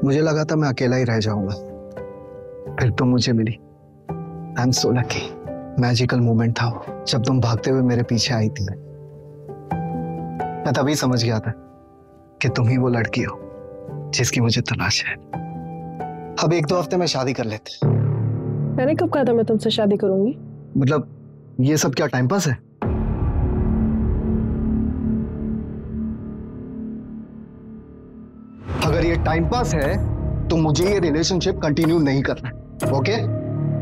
मुझे लगा था मैं अकेला ही रह जाऊंगा, फिर तुम मुझे मिली। I am so lucky. Magical moment था वो, जब तुम भागते हुए मेरे पीछे आई थी। मैं तभी समझ गया था कि तुम ही वो लड़की हो जिसकी मुझे तलाश है। अब 1-2 हफ्ते में शादी कर लेते। मैंने कब कहा था मैं तुमसे शादी करूंगी? मतलब ये सब क्या टाइम पास है? अगर ये टाइम पास है तो मुझे ये रिलेशनशिप कंटिन्यू नहीं करना, ओके?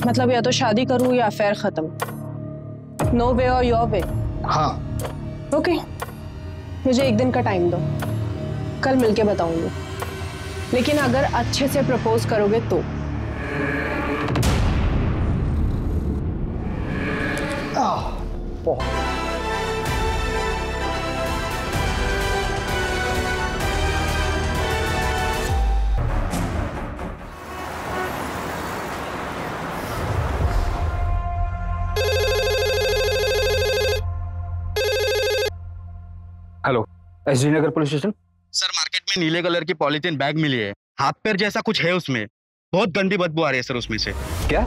मतलब या तो शादी करूं या अफेयर खत्म। नो वे और योर वे। हाँ। ओके, मुझे 1 दिन का टाइम दो, कल मिलके बताऊंगी। लेकिन अगर अच्छे से प्रपोज करोगे तो। हेलो, एसडी नगर पुलिस स्टेशन। सर, मार्केट में नीले कलर की पॉलीथीन बैग मिली है, हाथ पैर जैसा कुछ है उसमें, बहुत गंदी बदबू आ रही है सर उसमें से। क्या?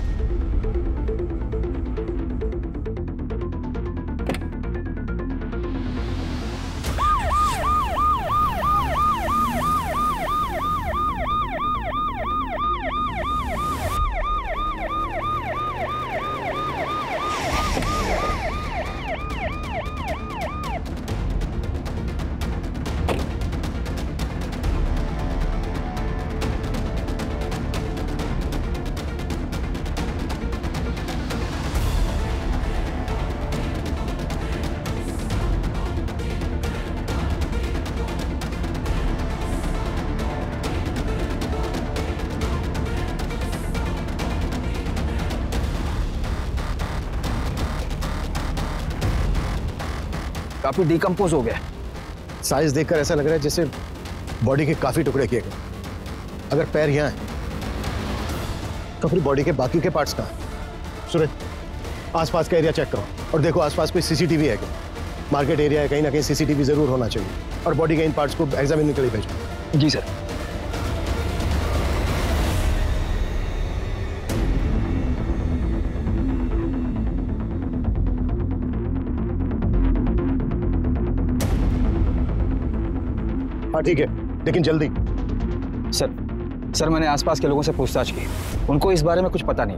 काफी डिकम्पोज हो गया। साइज देखकर ऐसा लग रहा है जैसे बॉडी के काफी टुकड़े किए गए। अगर पैर यहाँ है तो फिर बॉडी के बाकी के पार्ट्स कहाँ हैं? सूरज, आसपास का एरिया चेक करो और देखो आसपास कोई सीसीटीवी है क्या। मार्केट एरिया है, कहीं ना कहीं सीसीटीवी जरूर होना चाहिए। और बॉडी के इन पार्ट्स को एग्जामिन के लिए भेजो। जी सर। हाँ ठीक है, लेकिन जल्दी। सर मैंने आसपास के लोगों से पूछताछ की, उनको इस बारे में कुछ पता नहीं।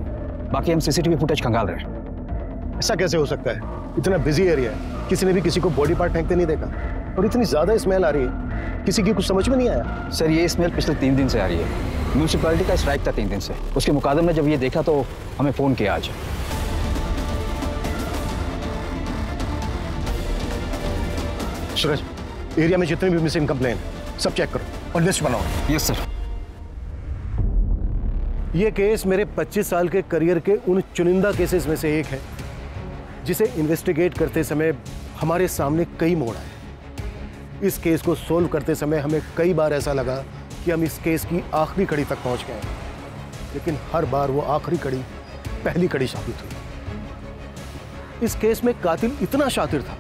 बाकी हम सीसीटीवी फुटेज खंगाल रहे हैं। ऐसा कैसे हो सकता है? इतना बिजी एरिया है, किसी ने भी किसी को बॉडी पार्ट फेंकते नहीं देखा। और इतनी ज्यादा स्मेल आ रही है, किसी की कुछ समझ में नहीं आया। सर ये स्मेल पिछले 3 दिन से आ रही है। म्यूनिसिपैलिटी का स्ट्राइक था 3 दिन से। उसके मुकादम ने जब ये देखा तो हमें फोन किया आज। सूरज, एरिया में जितने भी मिसिंग कंप्लेन सब चेक करो और लिस्ट बनाओ। Yes sir. ये केस मेरे 25 साल के करियर के उन चुनिंदा केसेस में से एक है जिसे इन्वेस्टिगेट करते समय हमारे सामने कई मोड़ आए। इस केस को सोल्व करते समय हमें कई बार ऐसा लगा कि हम इस केस की आखिरी कड़ी तक पहुंच गए, लेकिन हर बार वो आखिरी कड़ी पहली कड़ी साबित हुई। इस केस में कातिल इतना शातिर था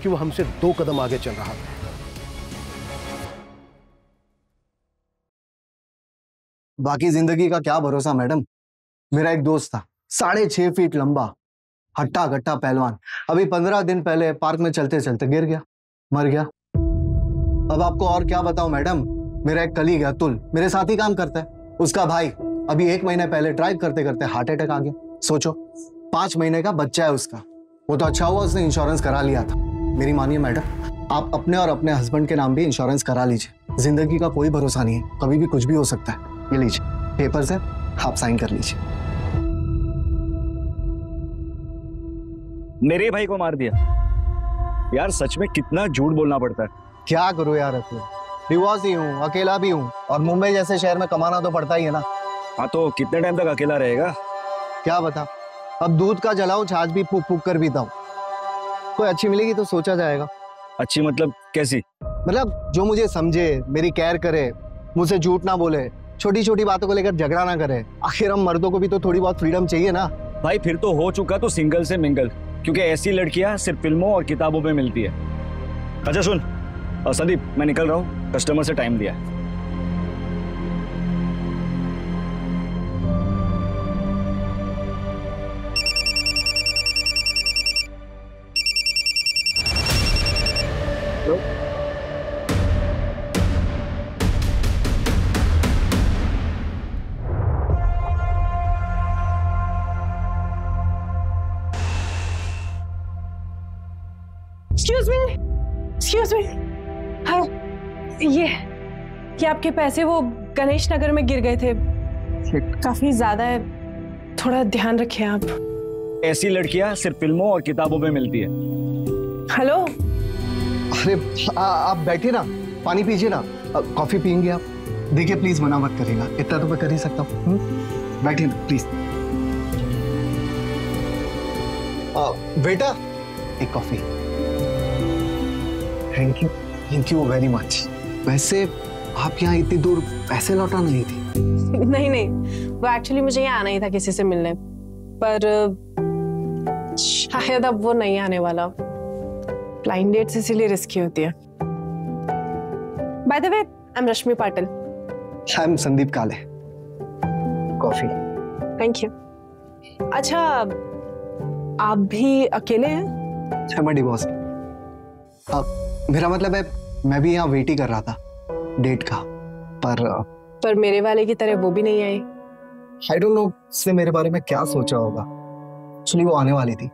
कि वो हमसे 2 कदम आगे चल रहा था। बाकी जिंदगी का क्या भरोसा मैडम। मेरा एक दोस्त था, 6.5 फीट लंबा, हट्टा कट्टा पहलवान। अभी 15 दिन पहले पार्क में चलते चलते गिर गया, मर गया। अब आपको और क्या बताऊं मैडम। मेरा एक कलीग है अतुल, मेरे साथ ही काम करता है। उसका भाई अभी 1 महीने पहले ड्राइव करते करते हार्ट अटैक आ गया। सोचो, 5 महीने का बच्चा है उसका। वो तो अच्छा हुआ उसने इंश्योरेंस करा लिया था। मेरी मानिए मैडम, आप अपने और अपने हस्बैंड के नाम भी इंश्योरेंस करा लीजिए। जिंदगी का कोई भरोसा नहीं है, कभी भी कुछ भी हो सकता है। ये लीजिए पेपर्स है, आप साइन कर लीजिए। मेरे भाई को मार दिया यार, सच में कितना झूठ बोलना पड़ता है। क्या करूं यार अतुल, डिवोर्स ही हूँ, अकेला भी हूँ, और मुंबई जैसे शहर में कमाना तो पड़ता ही है ना। हाँ तो कितने टाइम तक अकेला रहेगा? क्या बता, अब दूध का जलाऊं, छाछ भी फूक फूक कर पीता हूँ। कोई अच्छी मिलेगी तो सोचा जाएगा। अच्छी मतलब कैसी? मतलब जो मुझे समझे, मेरी केयर करे, मुझसे झूठ ना बोले, छोटी छोटी बातों को लेकर झगड़ा ना करे। आखिर हम मर्दों को भी तो थोड़ी बहुत फ्रीडम चाहिए ना। भाई फिर तो हो चुका तो सिंगल से मिंगल, क्योंकि ऐसी लड़कियां सिर्फ फिल्मों और किताबों में मिलती है। अच्छा सुन संदीप, मैं निकल रहा हूँ, कस्टमर से टाइम दिया। Excuse me. हाँ, ये आपके पैसे वो गणेश नगर में गिर गए थे, काफी ज्यादा है, थोड़ा ध्यान रखिए आप। ऐसी लड़कियां सिर्फ फिल्मों और किताबों में मिलती है। हेलो। अरे आप बैठिए ना, पानी पीजिए ना, कॉफी पियेंगे आप? देखिए प्लीज मना मत करिएगा, इतना तो मैं कर ही सकता हूँ। बैठिए ना प्लीज। बेटा एक coffee. Thank you very much. वैसे आप यहाँ इतनी दूर पैसे लौटा नहीं थी? नहीं, वो एक्चुअली मुझे यहाँ आना ही था किसी से मिलने, पर शायद अब वो नहीं आने वाला। ब्लाइंड डेट्स इसीलिए रिस्की होती है। By the way, I am Rashmi Patil. I am Sandeep काले। कॉफी। Thank you. अच्छा, आप भी अकेले हैं? मैं डिवोर्स। मेरा मतलब है मैं भी यहाँ वेट ही कर रहा था डेट का, पर मेरे वाले की तरह वो भी नहीं आई। आई डोंट नो उसने मेरे बारे में क्या सोचा होगा। एक्चुअली वो आने वाली थी,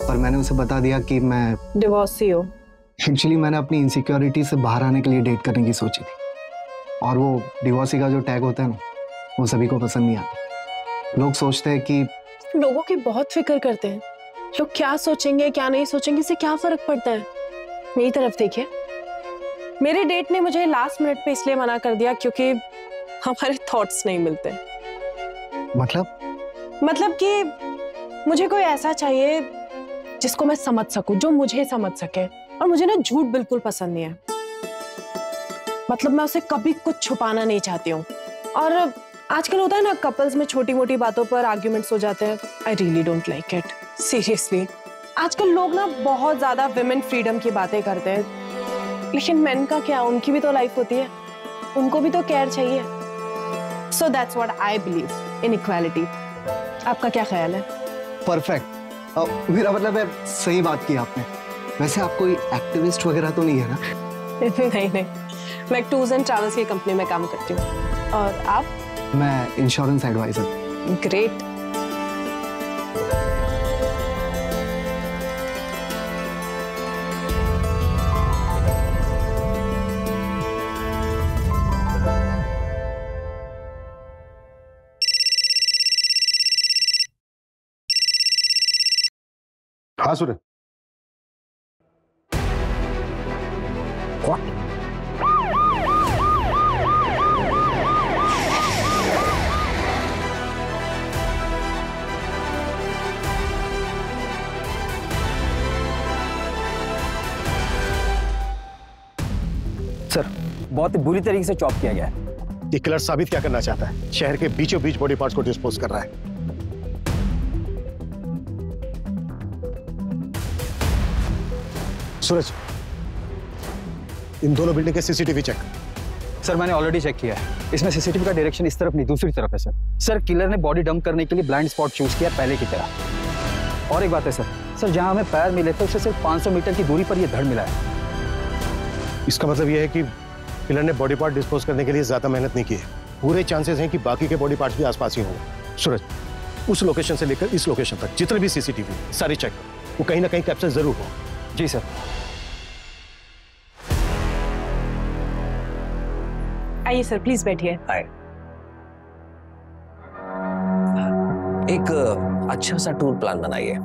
पर मैंने उसे बता दिया कि मैं डिवोर्सी हो। एक्चुअली मैंने अपनी इनसिक्योरिटी से बाहर आने के लिए डेट करने की सोची थी, और वो डिवोर्सी का जो टैग होता है ना, वो सभी को पसंद नहीं आता। लोग सोचते हैं कि लोगों की बहुत फिक्र करते हैं, लोग क्या सोचेंगे क्या नहीं सोचेंगे, इससे क्या फर्क पड़ता है। मेरी तरफ देखिए, मेरे डेट ने मुझे लास्ट मिनट पे इसलिए मना कर दिया क्योंकि हमारे थॉट्स नहीं मिलते। मतलब कि मुझे कोई ऐसा चाहिए जिसको मैं समझ सकूं, जो मुझे समझ सके, और मुझे ना झूठ बिल्कुल पसंद नहीं है। मतलब मैं उसे कभी कुछ छुपाना नहीं चाहती हूँ। और आजकल होता है ना, कपल्स में छोटी मोटी बातों पर आर्ग्यूमेंट्स हो जाते हैं। I really don't like it, seriously. आजकल लोग ना बहुत ज्यादा विमेन फ्रीडम की बातें करते हैं, लेकिन मेन का क्या, उनकी भी तो लाइफ होती है, उनको भी तो केयर चाहिए। So that's what I believe in equality. आपका क्या ख्याल है? परफेक्ट। मेरा मतलब है सही बात की आपने। वैसे आप कोई एक्टिविस्ट वगैरह तो नहीं है ना? नहीं, मैं टूर्स एंड ट्रैवल्स की कंपनी में काम करती हूँ। और आप? मैं इंश्योरेंस एडवाइजर। ग्रेट। हाँ सूरज। सर, बहुत ही बुरी तरीके से चॉप किया गया है। ये किलर साबित क्या करना चाहता है? शहर के बीचों बीच बॉडी पार्ट्स को डिस्पोज कर रहा है। सूरज, इन दोनों बिल्डिंग के सीसीटीवी चेक। सर, मैंने ऑलरेडी चेक किया है। इसमें सीसीटीवी का डायरेक्शन इस तरफ नहीं, दूसरी तरफ है सर। सर, किलर ने बॉडी डंप करने के लिए ब्लाइंड स्पॉट चूज किया पहले की तरह। और एक बात है सर, जहां हमें पैर मिले थे उससे सिर्फ 500 मीटर की दूरी पर यह धड़ मिला है। इसका मतलब यह है कि किलर ने बॉडी पार्ट डिस्पोज करने के लिए ज्यादा मेहनत नहीं की है। पूरे चांसेस हैं कि बाकी के बॉडी पार्ट्स भी आसपास ही होंगे। सूरज, उस लोकेशन से लेकर इस लोकेशन तक जितने भी सीसीटीवी सारी चेक, वो कहीं ना कहीं कैप्चर जरूर हो। जी सर। आइए सर, प्लीज बैठिए। एक अच्छा सा टूर प्लान बनाइए।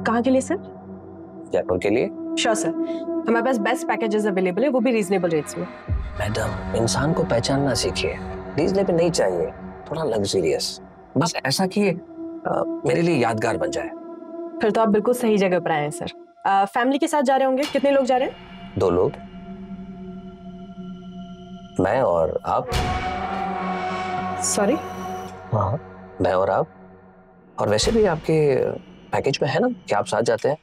कहाँ के लिए सर? जयपुर के लिए। श्योर सर, हमारे पास बेस्ट पैकेजेस अवेलेबल है, वो भी रीजनेबल रेट्स में। मैडम, इंसान को पहचानना सीखिए। रीजनेबल नहीं चाहिए, थोड़ा लग्जरियस, बस ऐसा कि मेरे लिए यादगार बन जाए। फिर तो आप बिल्कुल सही जगह पर आए हैं सर। फैमिली के साथ जा रहे होंगे? कितने लोग जा रहे हैं? 2 लोग, मैं और आप। सॉरी? हाँ, मैं और आप। और वैसे भी आपके पैकेज में है ना कि आप साथ जाते हैं।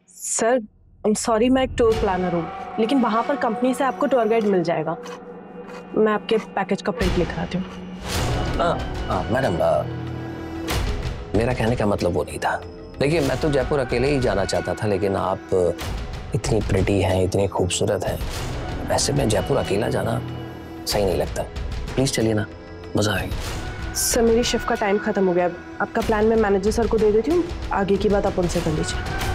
सर सॉरी, मैं एक टूर प्लानर हूँ, लेकिन वहां पर कंपनी से आपको टूर गाइड मिल जाएगा। मैं आपके पैकेज का प्रिंट लिख आती हूँ। मैडम, मेरा कहने का मतलब वो नहीं था। देखिए, मैं तो जयपुर अकेले ही जाना चाहता था, लेकिन आप इतनी प्रिटी हैं, इतनी खूबसूरत हैं, वैसे में जयपुर अकेला जाना सही नहीं लगता। प्लीज चलिए ना, मजा आएगा। सर, मेरी शिफ्ट का टाइम खत्म हो गया। आपका प्लान मैं मैनेजर सर को दे देती हूँ, आगे की बात आप उनसे कर लीजिए।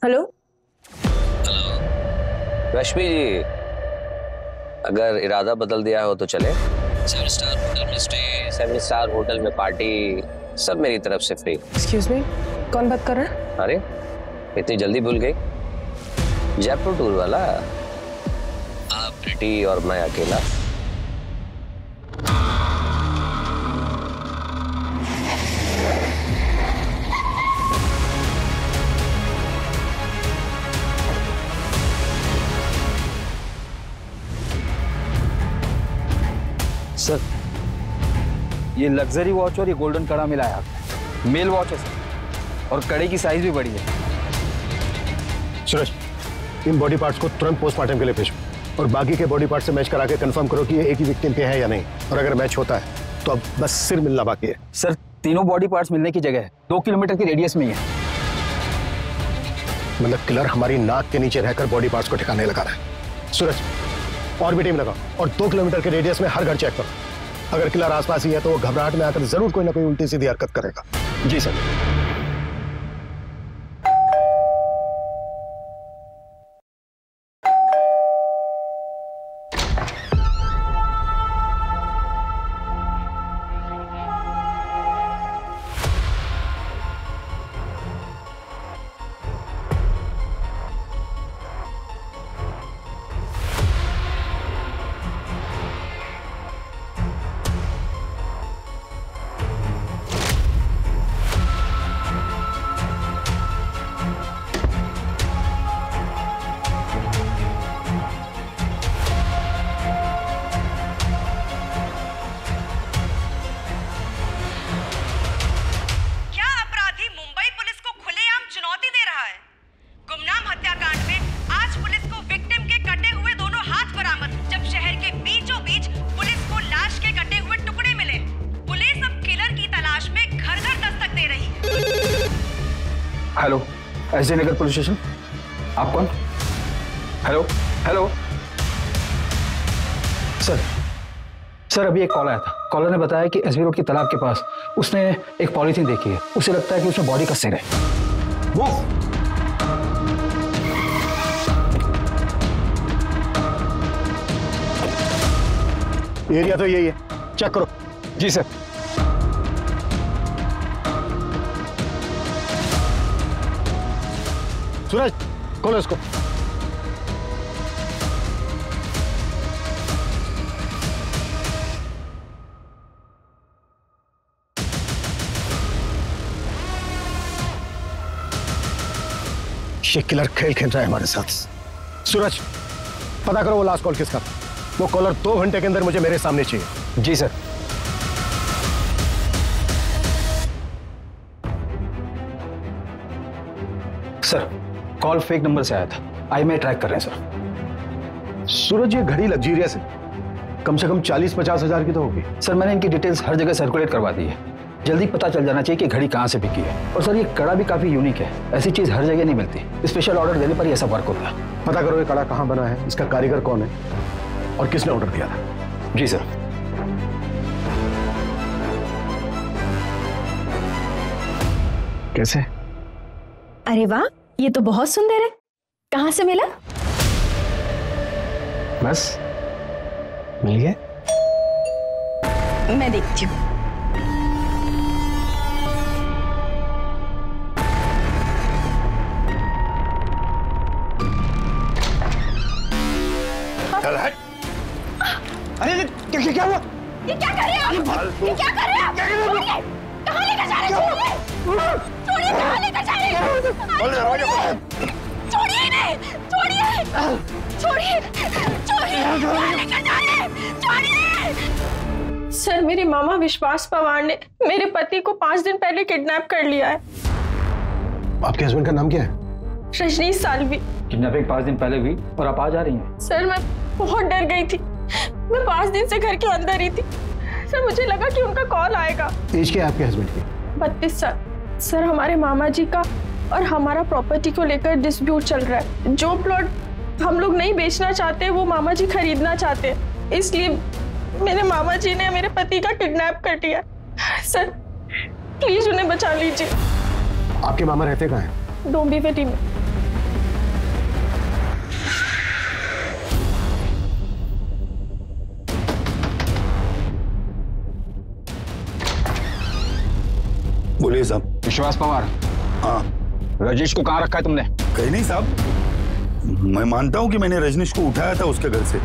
हेलो। रश्मि जी, अगर इरादा बदल दिया हो तो चले। 7 स्टार होटल में स्टे, 7 स्टार होटल में पार्टी, सब मेरी तरफ से फ्री। एक्सक्यूज मी, कौन बात कर रहा है? अरे इतनी जल्दी भूल गई? जयपुर टूर वाला, आप प्रीति और मैं अकेला। सर ये लग्जरी वॉच और ये गोल्डन कड़ा मिला है आपने। मेल वॉच है सर, और कड़े की साइज भी बड़ी है। सूरज, इन बॉडी पार्ट्स को तुरंत पोस्टमार्टम के लिए भेजो और बाकी के बॉडी पार्ट से मैच करा के कंफर्म करो कि ये एक ही विक्टिम के हैं या नहीं, और अगर मैच होता है तो अब बस सिर मिलना बाकी है। सर तीनों बॉडी पार्ट्स मिलने की जगह 2 किलोमीटर की रेडियस में ही है। मतलब किलर हमारी नाक के नीचे रहकर बॉडी पार्ट्स को ठिकाने लगा रहा है। सूरज, और भी टीम लगाओ और 2 किलोमीटर के रेडियस में हर घर चेक करो। अगर किलर आसपास ही है तो वो घबराहट में आकर जरूर कोई ना कोई उल्टी सीधी हरकत करेगा। जी सर। हेलो, एसडी नगर पुलिस स्टेशन। आप कौन? हेलो हेलो सर अभी एक कॉल आया था। कॉलर ने बताया कि एसबी रोड की तालाब के पास उसने एक पॉलीथीन देखी है। उसे लगता है कि उसमें बॉडी का सिर है। वो एरिया तो यही है, चेक करो। जी सर। सूरज, खोलो इसको। ये किलर खेल खेल रहा है हमारे साथ। सूरज, पता करो वो लास्ट कॉल किसका। वो कॉलर 2 घंटे के अंदर मुझे मेरे सामने चाहिए। जी sir. Sir call fake number से आया था, IMEI ट्रैक कर रहे हैं सर। सूरज, ये घड़ी लग्जरियस है, कम से कम 40-50 हजार की तो होगी। सर मैंने इनकी डिटेल्स हर जगह सर्कुलेट करवा दी है। जल्दी पता चल जाना चाहिए कि घड़ी कहाँ से बिकी है। और सर ये कड़ा भी काफी यूनिक है, ऐसी चीज हर जगह नहीं मिलती। स्पेशल ऑर्डर देने पर ही ऐसा वर्क होता है। पता करो ये कड़ा कहाँ बना है, इसका कारीगर कौन है और किसने ऑर्डर दिया था। जी सर। कैसे? अरे वाह, ये तो बहुत सुंदर है। कहाँ से मिला? बस मिल गया। मैं देखती हूँ। अरे क्या हुआ? ये क्या कर रहे हैं आप? ये क्या कर रहे हैं आप? छोड़िए! कहाँ लेकर जा रहे हैं? छोड़िए! कहाँ लेकर जा रहे हैं? छोड़िए इन्हें! छोड़िए! छोड़िए! छोड़िए! कहाँ लेकर जा रहे हैं? छोड़िए! सर मेरे मामा विश्वास पवार ने मेरे पति को 5 दिन पहले किडनैप कर लिया है। आपके हस्बैंड का नाम क्या है? रजनीश सालवी। किडनैपिंग 5 दिन पहले हुई और आप आज आ रही हैं। सर मैं बहुत डर गई थी। मैं 5 दिन से घर के अंदर ही थी। सर मुझे लगा कि उनका कॉल आएगा। एज क्या है आपके हस्बैंड की? 32 साल। सर हमारे मामा जी का और हमारा प्रॉपर्टी को लेकर डिस्प्यूट चल रहा है। जो प्लॉट हम लोग नहीं बेचना चाहते वो मामा जी खरीदना चाहते हैं, इसलिए मेरे मामा जी ने मेरे पति का किडनैप कर दिया। सर प्लीज उन्हें बचा लीजिए। आपके मामा रहते कहाँ हैं? डोंबिवली में। बोलिए साहब। विश्वास पवार, हाँ। रजनीश को कहाँ रखा है तुमने? कहीं नहीं साहब, मैं मानता हूँ कि मैंने रजनीश को उठाया था उसके घर से,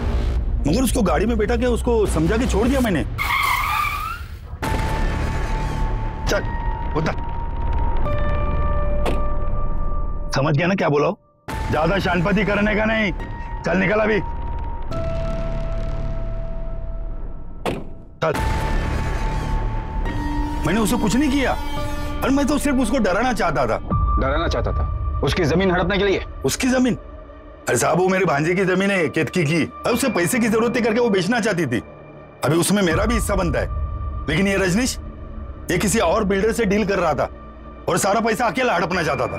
मगर उसको गाड़ी में बैठा के उसको समझा के छोड़ दिया मैंने। चल उतर। समझ गया ना क्या बोला? ज्यादा शानपति करने का नहीं। चल निकल अभी, चल। मैंने उसे कुछ नहीं किया, और मैं तो सिर्फ उसको डराना चाहता था। डराना चाहता था? उसकी जमीन हड़पने के लिए? उसकी जमीन? अरे साहब, वो मेरे भांजे की जमीन है, केतकी की। अब उसे पैसे की जरूरत थी करके वो बेचना चाहती थी। अभी उसमें मेरा भी हिस्सा बनता है, लेकिन ये रजनीश, ये किसी और बिल्डर से डील कर रहा था और सारा पैसा अकेला हड़पना चाहता था।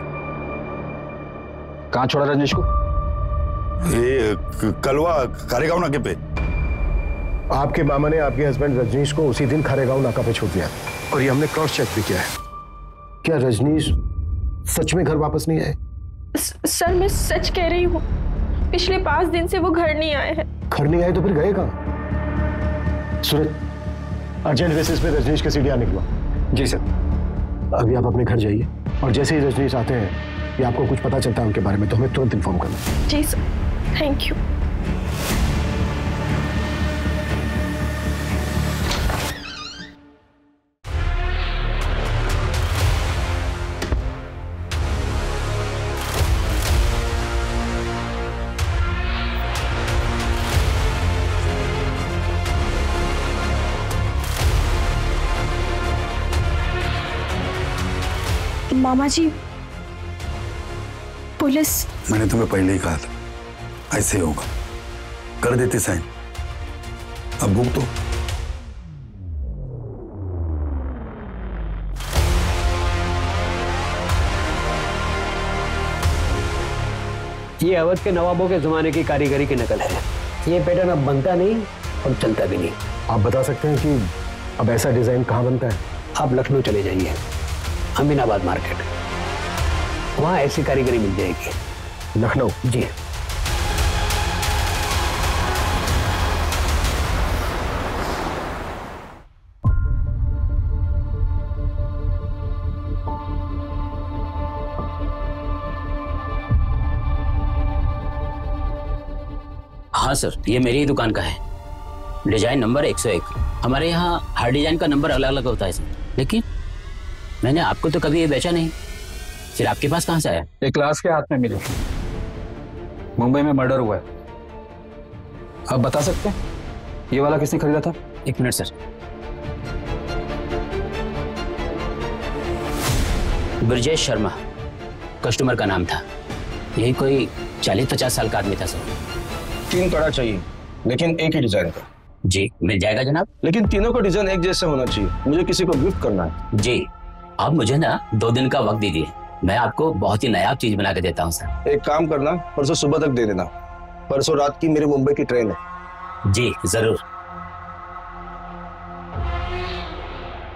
कहाँ छोड़ा रजनीश को? ये कलवा खारेगांव नाके पे। आपके मामा ने आपके हस्बैंड रजनीश को उसी दिन खारेगांव नाका पे छोड़ दिया, और ये हमने क्रॉस चेक भी किया है। क्या रजनीश सच में घर वापस नहीं आए? सर मैं सच कह रही हूँ, पिछले 5 दिन से वो घर नहीं आए हैं। घर नहीं आए तो फिर गए कहाँ? सूरज, अर्जेंट बेसिस पे रजनीश के सीढ़ियाँ निकला। जी सर। अभी आप अपने घर जाइए, और जैसे ही रजनीश आते हैं या आपको कुछ पता चलता है उनके बारे में तो हमें तुरंत इन्फॉर्म करना। जी सर, थैंक यू। मामा जी, पुलिस। मैंने तुम्हें पहले ही कहा था ऐसे होगा, कर देते साइन। अब भुगतो। ये अवध के नवाबों के जमाने की कारीगरी की नकल है। ये पैटर्न अब बनता नहीं और चलता भी नहीं। आप बता सकते हैं कि अब ऐसा डिजाइन कहाँ बनता है? आप लखनऊ चले जाइए, अमीनाबाद मार्केट, वहां ऐसी कारीगरी मिल जाएगी। लखनऊ? जी। हाँ सर, ये मेरी ही दुकान का है। Design number 101। हमारे यहाँ हर डिजाइन का नंबर अलग अलग होता है सर, लेकिन मैंने आपको तो कभी ये बेचा नहीं, फिर आपके पास कहां से आया? एक क्लास के हाथ में मिली, मुंबई में मर्डर हुआ है। आप बता सकते हैं ये वाला किसने खरीदा था? 1 minute sir. Brajesh Sharma customer का नाम था। यही कोई 40-50 साल का आदमी था सर। 3 कड़ा चाहिए, लेकिन एक ही डिजाइन का। जी मिल जाएगा जनाब, लेकिन तीनों का डिजाइन एक जैसा होना चाहिए। मुझे किसी को गिफ्ट करना है। जी आप मुझे ना 2 दिन का वक्त दीजिए, मैं आपको बहुत ही नायाब चीज बना के देता हूँ सर। एक काम करना, परसों सुबह तक दे देना। परसों रात की मेरी मुंबई की ट्रेन है। जी जरूर।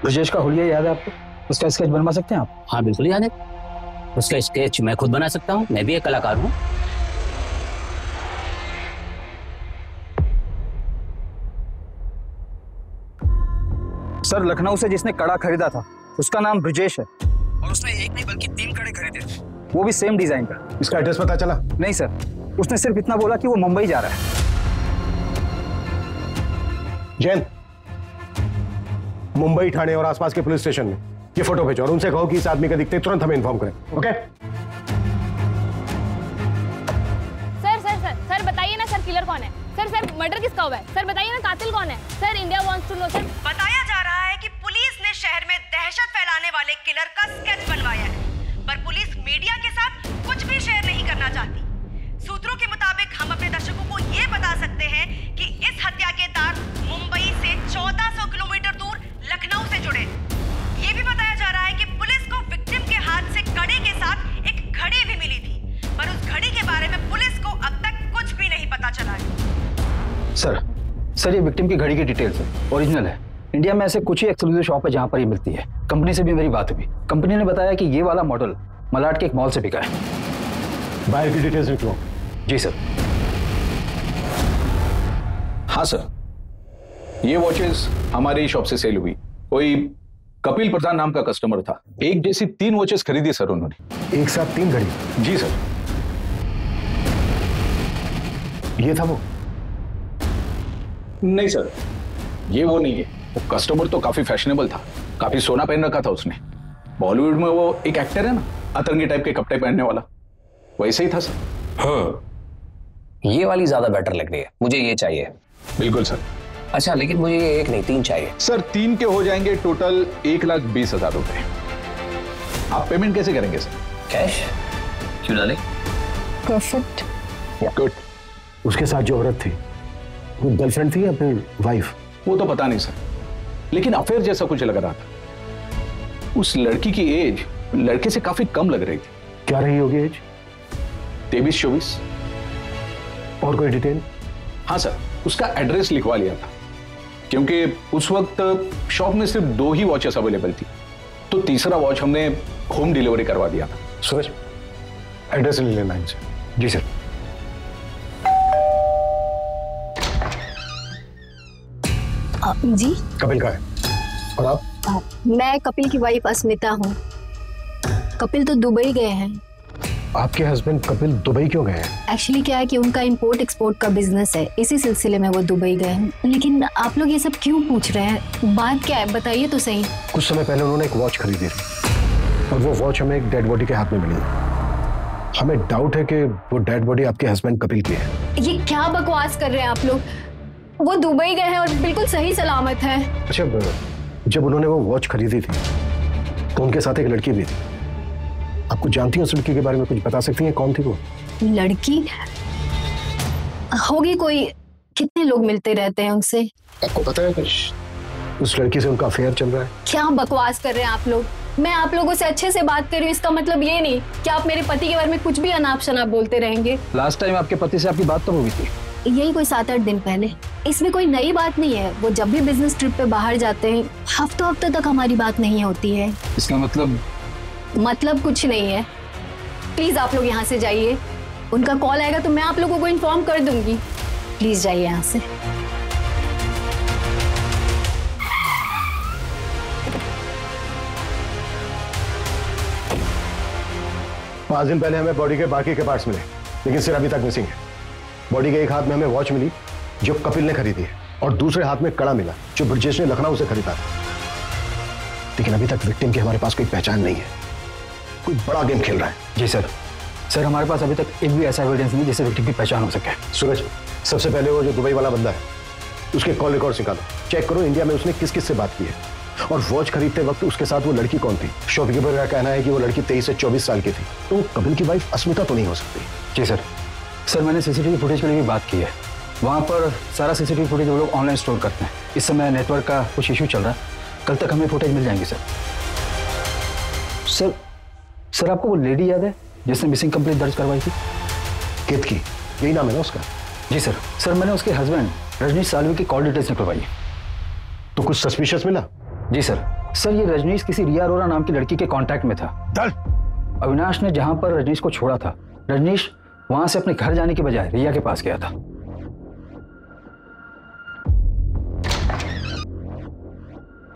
ब्रजेश का हुलिया याद है आपको? उसका स्केच बनवा सकते हैं आप? हाँ बिल्कुल याद है, उसका स्केच मैं खुद बना सकता हूँ, मैं भी एक कलाकार हूँ। सर लखनऊ से जिसने कड़ा खरीदा था उसका नाम ब्रजेश है, और उसने एक नहीं बल्कि 3 कड़े खरीदे थे, वो भी सेम डिजाइन का। इसका एड्रेस पता चला? नहीं सर, उसने सिर्फ इतना बोला कि वो मुंबई जा रहा है। जैन, मुंबई, ठाणे और आसपास के पुलिस स्टेशन में ये फोटो भेजो और उनसे कहो कि इस आदमी का दिखते तुरंत हमें इन्फॉर्म करें। ओके? सर बताइए ना सर, किलर कौन है? सर मर्डर किसका हुआ है? सर बताइए ना, कातिल कौन है? Sir India wants to know sir. बताया जा रहा है कि पुलिस ने शहर में दहशत फैलाने वाले किलर का स्केच बनवाया है, पर पुलिस मीडिया के साथ कुछ भी शेयर नहीं करना चाहती। सूत्रों के मुताबिक हम अपने दर्शकों को ये बता सकते हैं कि इस हत्या के तार मुंबई से 1400 किलोमीटर दूर लखनऊ से जुड़े। ये भी बताया जा रहा है कि पुलिस को विक्टिम के हाथ से कड़े के साथ एक घड़ी भी मिली थी, पर उस घड़ी के बारे में पुलिस को अब तक कुछ भी नहीं पता चला है। सर ये विक्टिम की घड़ी की डिटेल्स है, ओरिजिनल है। इंडिया में ऐसे कुछ ही एक्सक्लूसिव शॉप है जहां पर ये मिलती है। कंपनी से भी मेरी बात हुई, कंपनी ने बताया कि ये वाला मॉडल मलाड के एक मॉल से बिका है। बायर की डिटेल्स लिख लो। जी सर। हाँ सर, ये वॉचेस हमारी शॉप से सेल हुई। कोई कपिल प्रधान नाम का कस्टमर था। एक जैसी 3 वॉचेस खरीदी सर उन्होंने। एक साथ 3 घड़ी? जी सर। ये था वो? नहीं सर, ये वो नहीं है। वो कस्टमर तो काफी फैशनेबल था, काफी सोना पहन रखा था उसने। बॉलीवुड में वो एक एक्टर है ना, अतरंगी टाइप के कपड़े पहनने वाला, वैसे ही था सर। हाँ, ये वाली ज्यादा बेटर लग रही है, मुझे ये चाहिए। बिल्कुल सर। अच्छा, लेकिन मुझे ये एक नहीं 3 चाहिए। सर 3 के हो जाएंगे टोटल 1,20,000 रुपए। आप पेमेंट कैसे करेंगे सर? कैश? क्यों डाले? परफेक्ट। गुड। उसके साथ जो औरत थी वो गर्लफ्रेंड थी या फिर वाइफ? वो तो पता नहीं सर, लेकिन अफेयर जैसा कुछ लग रहा था। उस लड़की की एज लड़के से काफी कम लग रही थी। क्या रही होगी एज? 23-24। और कोई डिटेल? हाँ सर, उसका एड्रेस लिखवा लिया था, क्योंकि उस वक्त शॉप में सिर्फ 2 ही वॉचेस अवेलेबल थी, तो तीसरा वॉच हमने होम डिलीवरी करवा दिया था। सूरज, एड्रेस ले लेना इनसे। जी सर। जी कपिल का है। और आप? मैं कपिल की वाइफ अस्मिता हूँ। कपिल तो दुबई गए हैं। आपके हस्बैंड कपिल दुबई क्यों गए हैं? एक्चुअली क्या है कि उनका इंपोर्ट एक्सपोर्ट का बिजनेस है, इसी सिलसिले में वो दुबई गए हैं। लेकिन आप लोग ये सब क्यों पूछ रहे हैं? बात क्या है, बताइए तो सही। कुछ समय पहले उन्होंने एक वॉच खरीदी थी और वो वॉच हमें एक डेड बॉडी के हाथ में मिली। हमें डाउट है कि वो डेड बॉडी आपके हस्बैंड कपिल की है। ये क्या बकवास कर रहे हैं आप लोग? वो दुबई गए हैं और बिल्कुल सही सलामत है। अच्छा, जब उन्होंने वो वॉच खरीदी थी तो उनके साथ एक लड़की भी थी। आपको जानती हैं उस लड़की के बारे में? कुछ बता सकती हैं कौन थी वो? लड़की होगी कोई, कितने लोग मिलते रहते हैं उनसे। आपको पता है कुछ? उस लड़की से उनका अफेयर चल रहा है। क्या बकवास कर रहे हैं आप लोग? मैं आप लोगों से अच्छे से बात कर रही हूँ, इसका मतलब ये नहीं कि आप मेरे पति के बारे में कुछ भी अनाप शनाप बोलते रहेंगे। लास्ट टाइम आपके पति से आपकी बात तो हुई थी? यही कोई 7-8 दिन पहले। इसमें कोई नई बात नहीं है। वो जब भी बिजनेस ट्रिप पे बाहर जाते हैं, हफ्तों तक हमारी बात नहीं होती है। इसका मतलब कुछ नहीं है। प्लीज आप लोग यहाँ से जाइए। उनका कॉल आएगा तो मैं आप लोगों को इन्फॉर्म कर दूंगी। प्लीज जाइए यहाँ से। 5 दिन पहले हमें बॉडी के बाकी के पार्ट्स मिले, लेकिन सिर अभी तक मिसिंग है। बॉडी के एक हाथ में हमें वॉच मिली जो कपिल ने खरीदी है, और दूसरे हाथ में कड़ा मिला जो ब्रजेश ने लखनऊ से खरीदा था। लेकिन अभी तक विक्टिम की हमारे पास कोई पहचान नहीं है। कोई बड़ा गेम खेल रहा है। जी सर। सर हमारे पास अभी तक एक भी ऐसा एविडेंस नहीं जिससे विक्टिम की पहचान हो सके। सूरज, सबसे पहले वो जो दुबई वाला बंदा है उसके कॉल रिकॉर्ड निकालो, चेक करो इंडिया में उसने किस किस से बात की है, और वॉच खरीदते वक्त उसके साथ वो लड़की कौन थी। शॉपकीपर का कहना है कि वो लड़की 23 से 24 साल की थी, तो वो कपिल की वाइफ अस्मिता तो नहीं हो सकती। जी सर। सर मैंने सीसीटीवी फुटेज के लिए भी बात की है। वहाँ पर सारा सीसीटीवी फुटेज वो लोग ऑनलाइन स्टोर करते हैं। इस समय नेटवर्क का कुछ इशू चल रहा है, कल तक हमें फुटेज मिल जाएंगे सर। सर आपको वो लेडी याद है जिसने मिसिंग कंप्लेंट दर्ज करवाई थी? कित की? यही नाम है ना उसका? जी सर। सर मैंने उसके हस्बैंड रजनीश सालवी की कॉल डिटेल्स निकलवाई। तो कुछ सस्पिशियस मिला? जी सर। सर ये रजनीश किसी रिया अरोरा नाम की लड़की के कांटेक्ट में था। अविनाश ने जहां पर रजनीश को छोड़ा था, रजनीश वहां से अपने घर जाने के बजाय रिया के पास गया था।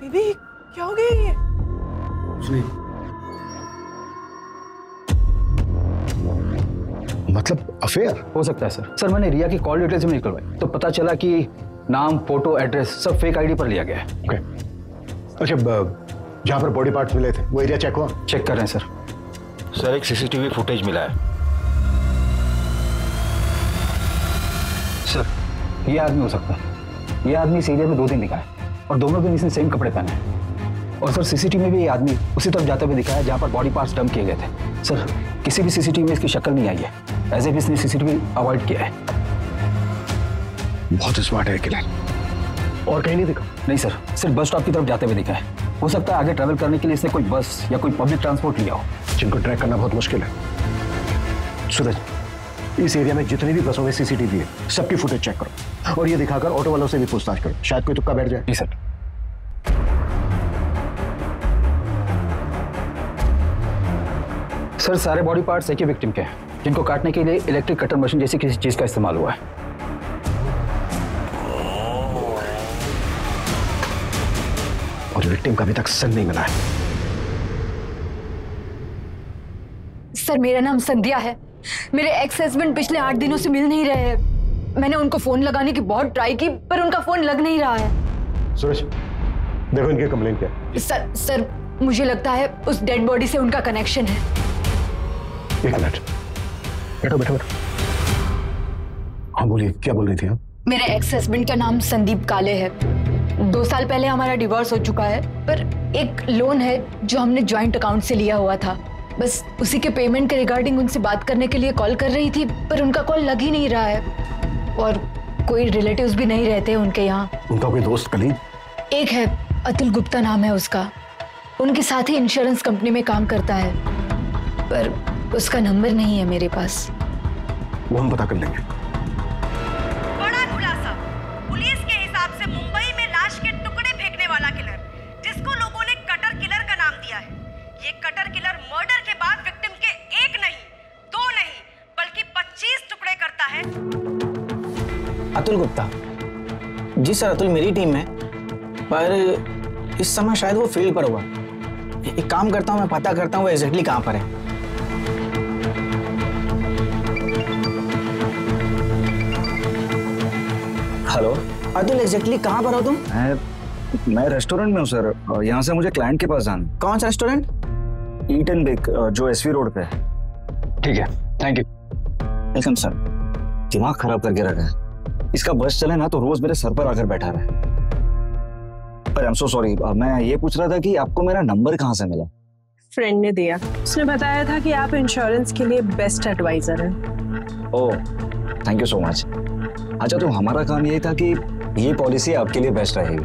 बेबी क्या हो गया ये? मतलब अफेयर हो सकता है सर। सर मैंने रिया की कॉल डिटेल्स भी निकलवाई तो पता चला कि नाम, फोटो, एड्रेस सब फेक आईडी पर लिया गया है। ओके। अच्छा, जहां पर बॉडी पार्ट्स मिले थे वो एरिया चेक हुआ? चेक कर रहे हैं सर। सर एक सीसीटीवी फुटेज मिला है। सर ये आदमी हो सकता है। ये आदमी इस एरिया में 2 दिन दिखा है और दोनों दिन इसने सेम कपड़े पहने हैं। और सर सीसीटीवी में भी ये आदमी उसी तरफ जाते हुए दिखा है जहां पर बॉडी पार्ट्स डंप किए गए थे। सर किसी भी सीसीटीवी में इसकी शक्ल नहीं आई है, एज इफ इसने सीसीटीवी अवॉइड किया है। बहुत स्मार्ट है किलर। और कहीं नहीं दिखा? नहीं सर, सिर्फ बस स्टॉप की तरफ जाते हुए दिखा है। हो सकता है आगे ट्रैवल करने के लिए इसने कोई बस या कोई पब्लिक ट्रांसपोर्ट लिया हो, जिनको ट्रैक करना बहुत मुश्किल है। सूरज, इस एरिया में जितनी भी बसों में सीसीटीवी है सबकी फुटेज चेक करो, और ये दिखाकर ऑटो वालों से भी पूछताछ करो, शायद कोई तुक्का बैठ जाए। जी सर। सर सारे बॉडी पार्ट्स एक ही विक्टिम के हैं, जिनको काटने के लिए इलेक्ट्रिक कटर मशीन जैसी किसी चीज का इस्तेमाल हुआ है। और विक्टिम का अभी तक सन नहीं मिला है। सर मेरा नाम संध्या है। मेरे एक्स हस्बैंड पिछले 8 दिनों से मिल नहीं रहे हैं। मैंने उनको फोन लगाने की बहुत ट्राई की पर उनका फोन लग नहीं रहा है। सुरेश देखो इनकी कंप्लेंट क्या है। सर मुझे लगता है उस डेड बॉडी से उनका कनेक्शन है। 1 मिनट, बैठो बैठो बैठो। हाँ बोलिए, क्या बोल रही थी आप? मेरे एक्स हस्बैंड का नाम संदीप काले है। 2 साल पहले हमारा डिवोर्स हो चुका है, पर एक लोन है जो हमने ज्वाइंट अकाउंट से लिया हुआ था। बस उसी के पेमेंट के रिगार्डिंग उनसे बात करने के लिए कॉल कर रही थी, पर उनका कॉल लग ही नहीं रहा है और कोई रिलेटिव्स भी नहीं रहते उनके यहाँ। उनका कोई दोस्त कलीग? एक है, अतुल गुप्ता नाम है उसका। उनके साथ ही इंश्योरेंस कंपनी में काम करता है, पर उसका नंबर नहीं है मेरे पास। वो हम पता कर लेंगे। बड़ा खुलासा। पुलिस के हिसाब से मुंबई में लाश के टुकड़े फेंकने वाला किलर, जिसको लोगों ने कटर किलर का नाम दिया है, ये कटर किलर मर्डर के बाद विक्टिम के 1 नहीं 2 नहीं बल्कि 25 टुकड़े करता है। अतुल गुप्ता? जी सर, अतुल मेरी टीम में, पर इस समय शायद वो फील्ड पर होगा। एक काम करता हूँ, मैं पता करता हूँ वो एग्जैक्टली कहाँ पर है। हेलो अतुल, एग्जैक्टली कहाँ पर हो तुम? मैं रेस्टोरेंट में हूँ सर। यहाँ से मुझे क्लाइंट के पास जाना। कौन सा रेस्टोरेंट? ईट एंड बेक, जो एसवी रोड पे है। ठीक है, थैंक यू। Welcome sir. दिमाग खराब करके रखा है। इसका बस चले ना तो रोज मेरे सर पर आकर बैठा रहे। पर आई एम सो सॉरी, मैं ये पूछ रहा था कि आपको मेरा नंबर कहाँ से मिला? फ्रेंड ने दिया। उसने बताया था कि आप इंश्योरेंस के लिए बेस्ट एडवाइजर हैं। ओह, थैंक यू सो मच। अच्छा, तो हमारा काम यही था कि ये पॉलिसी आपके लिए बेस्ट रहेगी।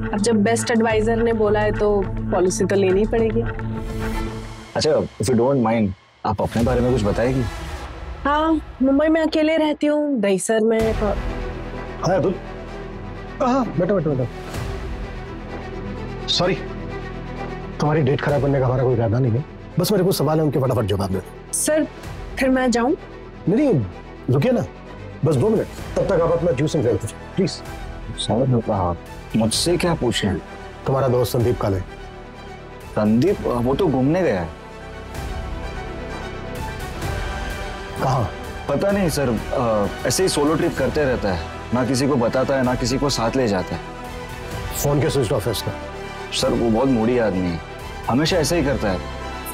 अब जब बेस्ट एडवाइजर ने बोला है तो पॉलिसी तो लेनी ही पड़ेगी। अच्छा, इफ यू डोंट माइंड, आप अपने बारे में कुछ बताएगी? हाँ, मुंबई में अकेले रहती हूँ, दहीसर में। हाँ अतुल, हाँ बैठो बैठो बैठो। सॉरी, तुम्हारी डेट खराब करने का हमारा कोई इरादा नहीं है। बस मेरे को सवाल है, उनके फटाफट जवाब दो। सर फिर मैं जाऊं? नहीं, रुकिए ना, बस 2 मिनट। तब तक आप अपना जूस एंजॉय कीजिए प्लीज। सर मुझसे क्या पूछे? तुम्हारा दोस्त संदीप काले। संदीप? वो तो घूमने गया है। कहाँ? पता नहीं सर, ऐसे ही सोलो ट्रिप करते रहता है, ना किसी को बताता है ना किसी को साथ ले जाता है। फोन के स्विच ऑफ है इसका। सर वो बहुत मूडी आदमी है, हमेशा ऐसे ही करता है,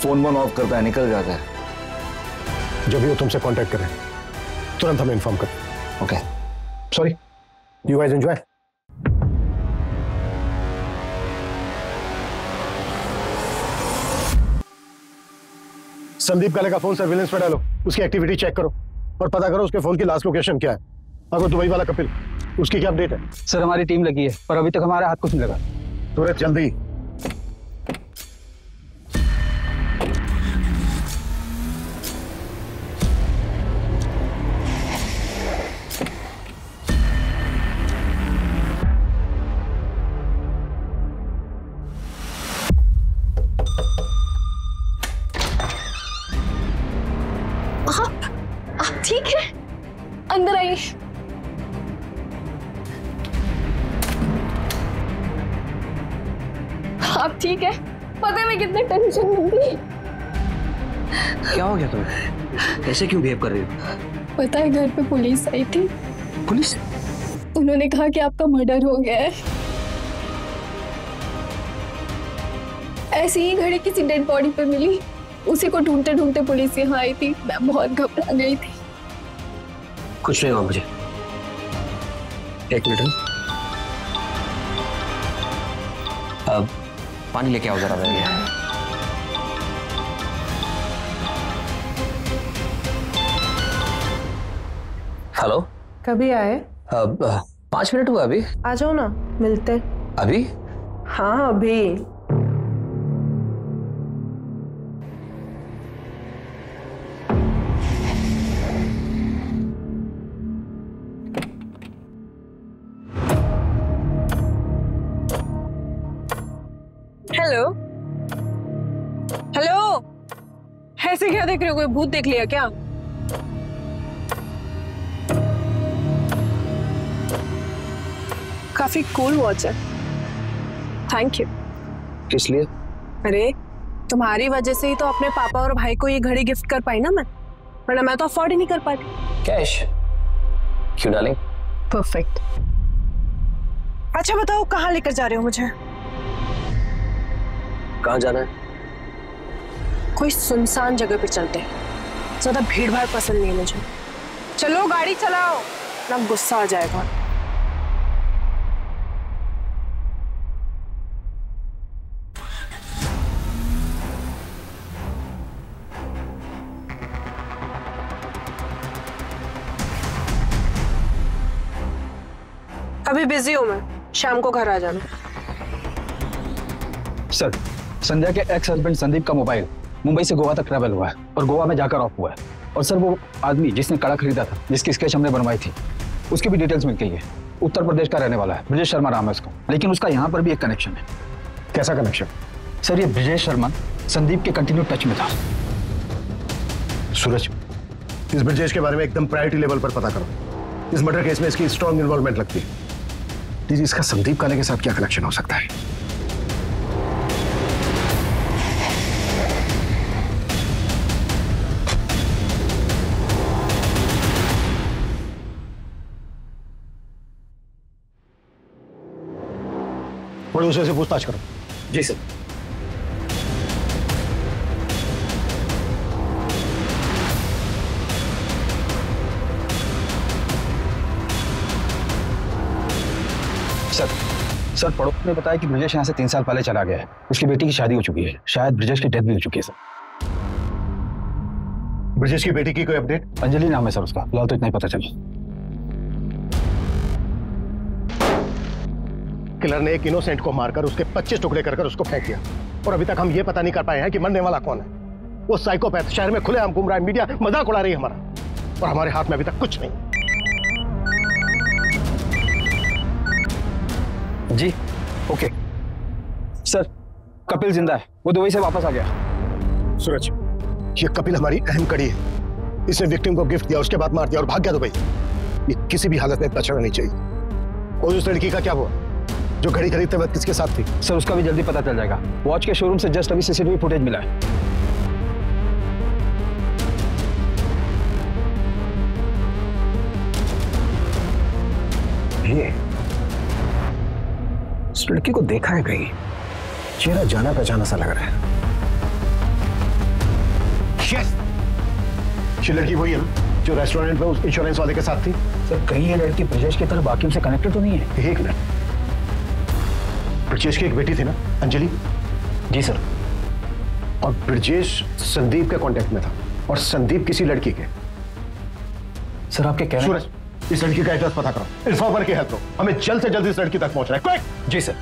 फोन ऑफ करता है, निकल जाता है। जब भी वो तुमसे कांटेक्ट करें तुरंत हमें इन्फॉर्म कर। Okay, sorry, you guys enjoy. Sandeep काले का फोन सर्विलेंस पे डालो, उसकी एक्टिविटी चेक करो और पता करो उसके फोन की लास्ट लोकेशन क्या है। अगर दुबई वाला कपिल, उसकी क्या अपडेट है? सर हमारी टीम लगी है पर अभी तक हमारे हाथ कुछ नहीं लगा। सूरज जल्दी। आप ठीक है? अंदर आइए। आप ठीक है? पता है मैं कितने टेंशन में थी। क्या हो गया तुम्हें? ऐसे क्यों बिहेव कर रही हो? पता है घर पे पुलिस आई थी। पुलिस? उन्होंने कहा कि आपका मर्डर हो गया है। ऐसी ही घड़ी किसी डेड बॉडी पे मिली, उसी को ढूंढते ढूंढते पुलिस यहाँ आई थी। मैं बहुत घबरा गई थी। कुछ नहीं हुआ मुझे। एक मिनट, अब पानी लेके आओ जरा मेरे लिए। हेलो, कभी आए? अब 5 मिनट हुआ अभी। आ जाओ ना, मिलते। अभी? हाँ अभी। हेलो हेलो, ऐसे क्या देख रहे हो? कोई भूत देख लिया क्या? काफी कूल वॉच है। Thank you. किस लिए? अरे तुम्हारी वजह से ही तो अपने पापा और भाई को ये घड़ी गिफ्ट कर पाई ना मैं, वरना मैं तो अफोर्ड ही नहीं कर पाती। कैश? क्यों डालें? परफेक्ट। अच्छा बताओ कहाँ लेकर जा रहे हो मुझे? कहाँ जाना है? कोई सुनसान जगह पे चलते हैं, ज्यादा भीड़ भाड़ पसंद नहीं है मुझे। चलो गाड़ी चलाओ, ना गुस्सा आ जाएगा। अभी बिजी हूं मैं, शाम को घर आ जाना। सर, संध्या के एक्स हस्बैंड संदीप का मोबाइल मुंबई से गोवा तक ट्रैवल हुआ है और गोवा में जाकर ऑफ हुआ है। और सर वो आदमी जिसने कड़ा खरीदा था, जिसकी स्केच हमने बनवाई थी, उसकी भी डिटेल्स मिल गई है। उत्तर प्रदेश का रहने वाला है, ब्रिजेश शर्मा नाम है उसका। लेकिन उसका यहाँ पर भी एक कनेक्शन है। कैसा कनेक्शन? सर ये ब्रिजेश शर्मा संदीप के कंटिन्यू टच में था। सूरज, इस ब्रिजेश के बारे में एकदम प्रायोरिटी लेवल पर पता करो। इस मर्डर केस में इसकी स्ट्रॉन्ग इन्वॉल्वमेंट लगती है। प्लीज, इसका संदीप काले के साथ क्या कनेक्शन हो सकता है? प्रोड्यूसर से पूछताछ करो। जी सर। सर पड़ोस ने बताया कि ब्रिजेश यहाँ से 3 साल पहले चला गया है। उसकी बेटी की शादी हो चुकी है, शायद ब्रिजेश की डेथ भी हो चुकी है। सर ब्रिजेश की बेटी की कोई अपडेट? अंजलि नाम है सर उसका, फिलहाल तो इतना ही पता चला। किलर ने एक इनोसेंट को मारकर उसके 25 टुकड़े कर उसको फेंक दिया और अभी तक हम ये पता नहीं कर पाए हैं कि मरने वाला कौन है। वो साइकोपैथ शहर में खुलेआम घूम रहा है, मीडिया मजाक उड़ा रही है हमारा, और हमारे हाथ में अभी तक कुछ नहीं। जी ओके सर, कपिल जिंदा है, वो दुबई से वापस आ गया। सूरज, ये कपिल हमारी अहम कड़ी है। इसने विक्टिम को गिफ्ट दिया, उसके बाद मार दिया और भाग गया दुबई। ये किसी भी हालत में बचना नहीं चाहिए। और उस लड़की का क्या हुआ जो घड़ी खरीदते वक्त किसके साथ थी? सर उसका भी जल्दी पता चल जाएगा। वॉच के शोरूम से जस्ट अभी सीसीटीवी फुटेज मिला है। ये इस लड़की को देखा है कहीं, चेहरा जाना पहचाना सा लग रहा है। यस, ये लड़की वही है जो रेस्टोरेंट में उस इंश्योरेंस वाले के साथ थी। सर कहीं ये लड़की ब्रिजेश की तरह बाकियों से कनेक्टेड तो नहीं है? एक मिनट, ब्रिजेश की एक बेटी थी ना, अंजलि? जी सर। और ब्रिजेश संदीप के कांटेक्ट में था और संदीप किसी लड़की के। सर आपके कहने सूरज, इस लड़की का एड्रेस पता करो, इन्फॉर्मर की हेल्प लो, हमें जल्द से जल्द इस लड़की तक पहुंचना है। क्विक! जी सर।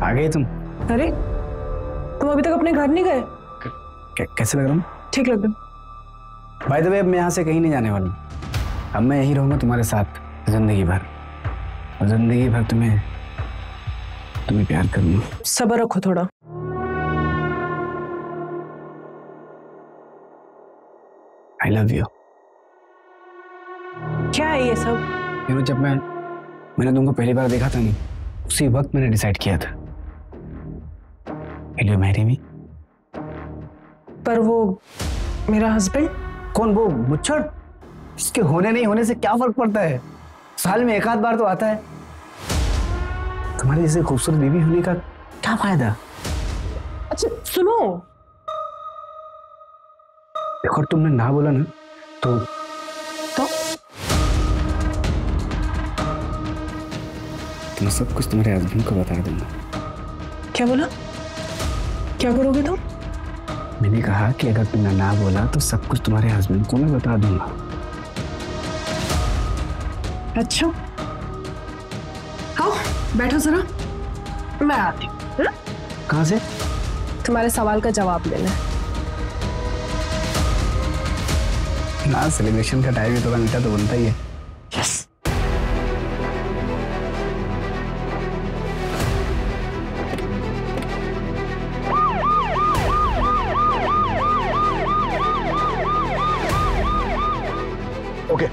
आ गए तुम? अरे तुम अभी तक अपने घर नहीं गए? कैसे लग रहा हूँ? ठीक लग रहा। बाय द वे, अब मैं यहाँ से कहीं नहीं जाने वाला हूँ। अब मैं यहीं रहूंगा तुम्हारे साथ जिंदगी भर, और जिंदगी भर तुम्हें प्यार करूंगा। सब्र रखो थोड़ा। I love you. क्या है ये सब? जब मैंने तुमको पहली बार देखा था नहीं, उसी वक्त मैंने डिसाइड किया था, Will you marry me? पर वो मेरा हस्बैंड? कौन? वो मुच्छड़? इसके होने नहीं होने से क्या फर्क पड़ता है? साल में एक आध बार तो आता है। तुम्हारी जैसे खूबसूरत बीवी होने का क्या फायदा? अच्छा सुनो, देखो तुमने ना बोला ना तो मैं सब कुछ तुम्हारे हस्बैंड को बता दूंगा। क्या बोला? क्या करोगे तुम? मैंने कहा कि अगर तुमने ना बोला तो सब कुछ तुम्हारे हस्बैंड को मैं बता दूंगा। अच्छा, आओ बैठो जरा, मैं आती हूँ। कहाँ से? तुम्हारे सवाल का जवाब लेना है। ना सेलिब्रेशन का टाइम है तो मीठा तो बनता ही है। यस। ओके,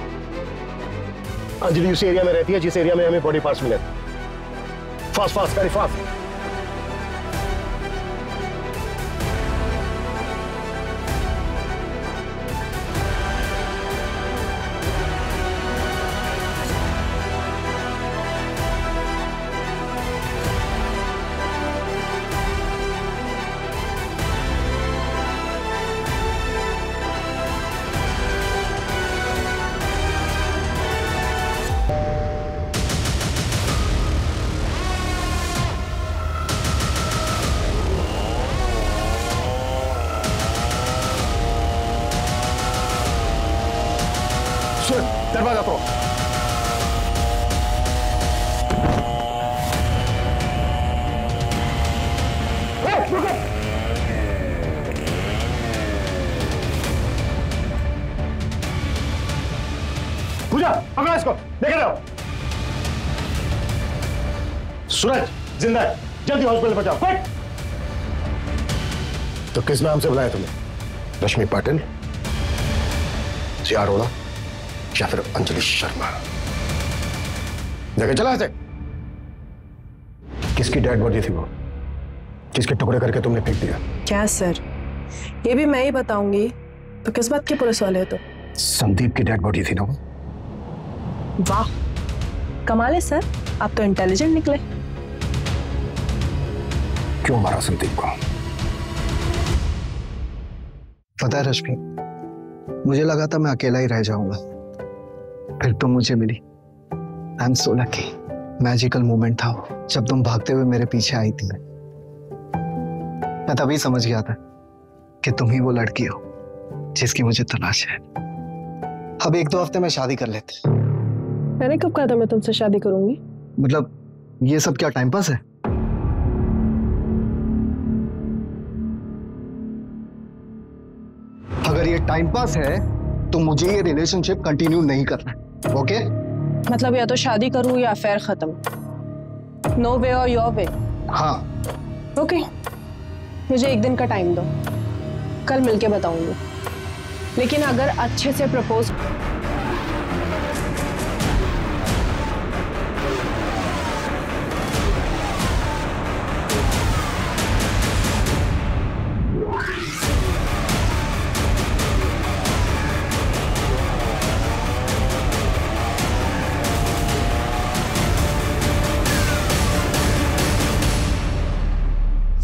अंजलि उस एरिया में रहती है जिस एरिया में हमें बॉडी पार्ट्स मिले। Fast fast very fast. दरवाजा तोड़ो। पूजा पकड़ो इसको, देख रहे हो? सूरज जिंदा है, जल्दी हॉस्पिटल पहुंचाओ। क्विक। तो किस नाम से बुलाया तुमने? रश्मि पाटिल, सिया अरोड़ा या फिर अंजलि शर्मा? देखे चला ऐसे। किसकी डेड बॉडी थी वो, किसके टुकड़े करके तुमने फेंक दिया? क्या सर, ये भी मैं ही बताऊंगी तो किस बात के पुलिस वाले हो? तो संदीप की डेड बॉडी थी ना वो। वाह कमाल है सर, आप तो इंटेलिजेंट निकले। क्यों मारा संदीप को? पता है रश्मि, मुझे लगा था मैं अकेला ही रह जाऊंगा, फिर तुम मुझे मिली। I am so lucky. Magical moment था वो, जब तुम भागते हुए मेरे पीछे आई थी। मैं तभी समझ गया था कि तुम ही वो लड़की हो जिसकी मुझे तलाश है। अब 1-2 हफ्ते में शादी कर लेते। मैंने कब कहा था मैं तुमसे शादी करूंगी? मतलब ये सब क्या टाइम पास है? अगर ये टाइम पास है तो मुझे ये रिलेशनशिप कंटिन्यू नहीं करना, ओके? मतलब या तो शादी करूं या अफेयर खत्म। नो वे और योर वे। हाँ। ओके, मुझे 1 दिन का टाइम दो, कल मिलके बताऊंगी। लेकिन अगर अच्छे से प्रपोज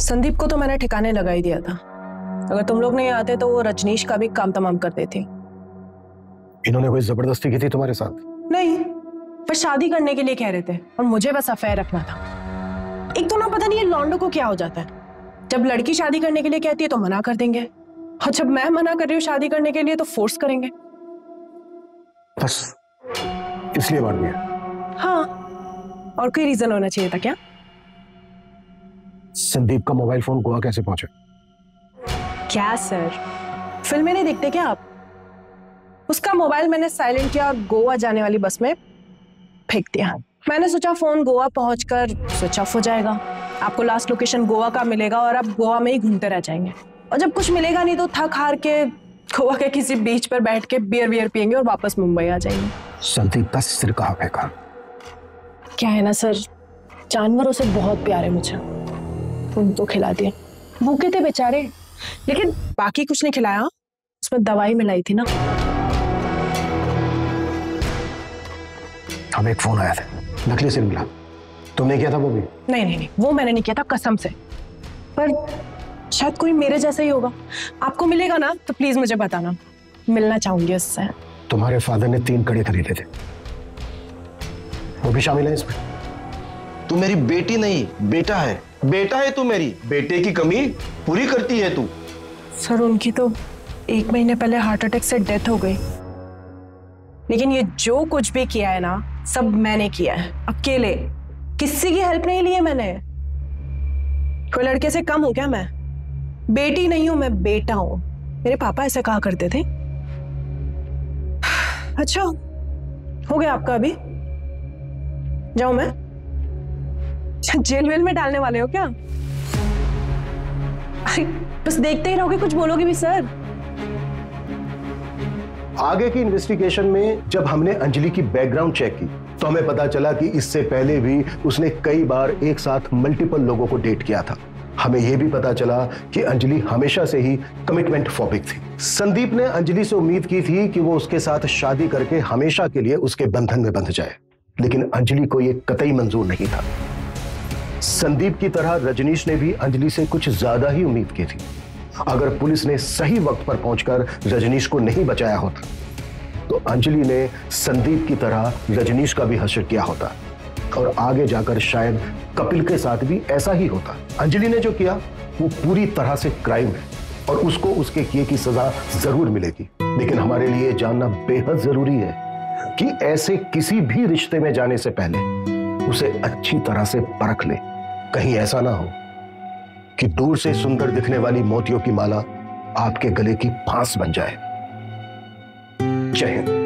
संदीप को तो मैंने ठिकाने लगा ही दिया था। अगर तुम लोग नहीं आते तो वो रजनीश का भी काम तमाम कर देती। इन्होंने कोई जबरदस्ती की थी तुम्हारे साथ? नहीं, पर शादी करने के लिए कह रहे थे और मुझे बस अफेयर रखना था। एक तो ना पता नहीं ये लॉन्डो को क्या हो जाता है, जब लड़की शादी करने के लिए कहती है तो मना कर देंगे, और जब मैं मना कर रही हूँ शादी करने के लिए तो फोर्स करेंगे। बस इसलिए बात दिया। हाँ, और कोई रीजन होना चाहिए था क्या? संदीप का मोबाइल फोन गोवा कैसे पहुंचा? क्या सर, फिल्में नहीं देखते क्या आप? उसका मोबाइल मैंने साइलेंट किया और गोवा जाने वाली बस में फेंक दिया। मैंने सोचा फोन गोवा पहुंचकर स्विच ऑफ हो जाएगा, आपको लास्ट लोकेशन गोवा का मिलेगा और आप गोवा में ही घूमते रह जाएंगे, और जब कुछ मिलेगा नहीं तो थक हार के गोवा के किसी बीच पर बैठ के बियर पियेंगे और वापस मुंबई आ जाएंगे। संदीप का सिर कहाँ फेंका? क्या है ना सर, जानवरों से बहुत प्यार है मुझे, उनको खिला दिया। भूखे थे बेचारे, लेकिन बाकी कुछ नहीं खिलाया, उसमें दवाई मिलाई थी ना। हमें एक फोन आया था, नकली सिम मिला। तुमने किया था वो भी? नहीं, वो मैंने नहीं किया था कसम से, पर शायद कोई मेरे जैसा ही होगा। आपको मिलेगा ना तो प्लीज मुझे बताना, मिलना चाहूंगी उससे। तुम्हारे फादर ने 3 कड़े खरीदे थे, वो भी शामिल है इसमें? तू मेरी बेटी नहीं, बेटा है। बेटा है तू, मेरी बेटे की कमी पूरी करती है तू। सर उनकी तो 1 महीने पहले हार्ट अटैक से डेथ हो गई। लेकिन ये जो कुछ भी किया है ना, सब मैंने किया है अकेले, किसी की हेल्प नहीं ली है मैंने। कोई लड़के से कम हूं क्या मैं? बेटी नहीं हूं मैं, बेटा हूं। मेरे पापा ऐसा कहा करते थे। अच्छा, हो गया आपका अभी? जाऊं मैं? जेल वेल में डालने वाले हो क्या? अरे बस देखते ही रहोगे, कुछ बोलोगे भी सर? आगे की इन्वेस्टिगेशन में जब हमने अंजलि की बैकग्राउंड चेक की तो हमें पता चला कि इससे पहले भी उसने कई बार एक साथ मल्टीपल लोगों को डेट किया था। हमें यह भी पता चला कि अंजलि हमेशा से ही कमिटमेंट फोबिक थी। संदीप ने अंजलि से उम्मीद की थी कि वो उसके साथ शादी करके हमेशा के लिए उसके बंधन में बंध जाए, लेकिन अंजलि को यह कतई मंजूर नहीं था। संदीप की तरह रजनीश ने भी अंजलि से कुछ ज्यादा ही उम्मीद की थी। अगर पुलिस ने सही वक्त पर पहुंचकर रजनीश को नहीं बचाया होता तो अंजलि ने संदीप की तरह रजनीश का भी हश्र किया होता और आगे जाकर शायद कपिल के साथ भी ऐसा ही होता। अंजलि ने जो किया वो पूरी तरह से क्राइम है और उसको उसके किए की सजा जरूर मिलेगी, लेकिन हमारे लिए जानना बेहद जरूरी है कि ऐसे किसी भी रिश्ते में जाने से पहले उसे अच्छी तरह से परख ले। कहीं ऐसा ना हो कि दूर से सुंदर दिखने वाली मोतियों की माला आपके गले की फांस बन जाए। जय हिंद।